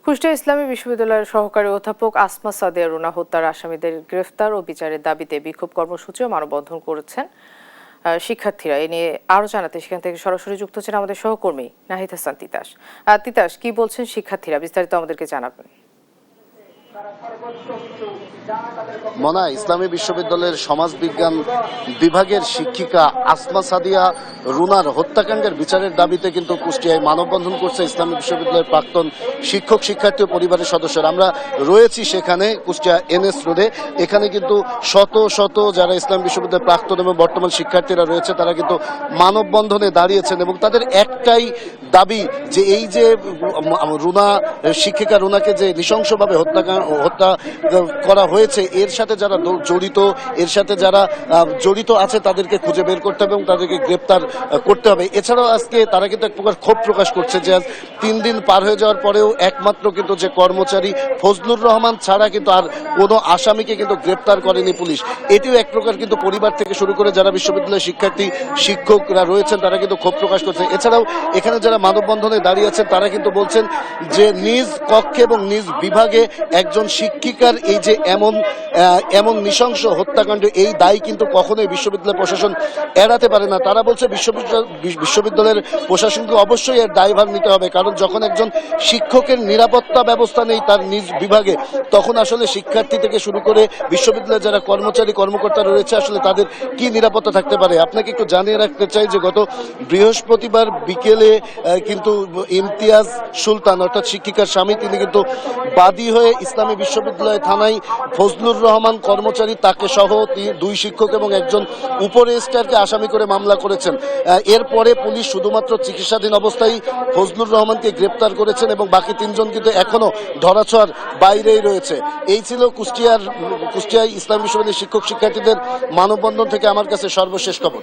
কুষ্টিয়া ইসলামী বিশ্ববিদ্যালয়ের সহকারী অধ্যাপক আসমা সাদিয়া রুনা হত্যার আসামিদের গ্রেফতার ও বিচারের দাবিতে বিক্ষোভ কর্মসূচি ও মানববন্ধন করেছেন শিক্ষার্থীরা। এ নিয়ে আরো জানাতে সেখান থেকে সরাসরি যুক্ত হচ্ছেন আমাদের সহকর্মী নাহিদ হাসান তিতাস। তিতাস, কি বলছেন শিক্ষার্থীরা, বিস্তারিত আমাদেরকে জানাবেন। মনা, ইসলামী বিশ্ববিদ্যালয়ের সমাজবিজ্ঞান বিভাগের শিক্ষিকা আসমা সাদিয়া রুনার হত্যাকাণ্ডের বিচারের দাবিতে কিন্তু কুষ্টিয়ায় মানববন্ধন করছে ইসলামী বিশ্ববিদ্যালয়ের প্রাক্তন শিক্ষক শিক্ষার্থী ও পরিবারের সদস্যরা। আমরা রয়েছি সেখানে কুষ্টিয়া এনএস রোডে। এখানে কিন্তু শত শত যারা ইসলামী বিশ্ববিদ্যালয়ের প্রাক্তন এবং বর্তমান শিক্ষার্থীরা রয়েছে তারা কিন্তু মানববন্ধনে দাঁড়িয়েছেন এবং তাদের একটাই দাবি যে এই যে রুনা শিক্ষিকা রুনাকে যে নৃশংসভাবে হত্যা করা হয়েছে এর সাথে যারা জড়িত, এর সাথে যারা জড়িত আছে তাদেরকে খুঁজে বের করতে হবে এবং তাদেরকে গ্রেপ্তার করতে হবে। এছাড়াও আজকে তারা কিন্তু এক প্রকার ক্ষোভ প্রকাশ করছে যে আজ 3 দিন পার হয়ে যাওয়ার পরেও একমাত্র কিন্তু যে কর্মচারী ফজলুর রহমান ছাড়া কিন্তু আর কোনো আসামিকে কিন্তু গ্রেপ্তার করেনি পুলিশ। এটিও এক প্রকার কিন্তু পরিবার থেকে শুরু করে যারা বিশ্ববিদ্যালয়ের শিক্ষার্থী শিক্ষকরা রয়েছেন তারা কিন্তু ক্ষোভ প্রকাশ করছে। এছাড়াও এখানে যারা মানববন্ধনে দাঁড়িয়ে আছেন তারা কিন্তু বলছেন যে নিজ কক্ষে এবং নিজ বিভাগে একজন শিক্ষিকার এই যে এমন নৃশংস হত্যাকাণ্ড, এই দায় কিন্তু কখনোই বিশ্ববিদ্যালয় প্রশাসন এড়াতে পারে না। তারা বলছে বিশ্ববিদ্যালয়ের প্রশাসনকে অবশ্যই এর দায়ভার নিতে হবে, কারণ যখন একজন শিক্ষকের নিরাপত্তা ব্যবস্থা নেই তার নিজ বিভাগে, তখন আসলে শিক্ষার্থী থেকে শুরু করে বিশ্ববিদ্যালয়ের যারা কর্মচারী কর্মকর্তা রয়েছে আসলে তাদের কি নিরাপত্তা থাকতে পারে। আপনাকে একটু জানিয়ে রাখতে চাই যে গত বৃহস্পতিবার বিকেলে কিন্তু ইমতিয়াজ সুলতান অর্থাৎ শিক্ষিকার স্বামী তিনি কিন্তু বাদী হয়ে ইসলামী বিশ্ববিদ্যালয় থানায় ফজলুর রহমান কর্মচারী তাকে সহ 2 শিক্ষক এবং একজন উপরেস্টারকে আসামি করে মামলা করেছেন। এরপরে পুলিশ শুধুমাত্র চিকিৎসাধীন অবস্থায় ফজলুর রহমানকে গ্রেপ্তার করেছেন এবং বাকি 3 জন কিন্তু এখনো ধরাছোঁয়ার বাইরেই রয়েছে। এই ছিল কুষ্টিয়ায় ইসলামী বিশ্ববিদ্যালয়ের শিক্ষক শিক্ষার্থীদের মানববন্ধন থেকে আমার কাছে সর্বশেষ খবর।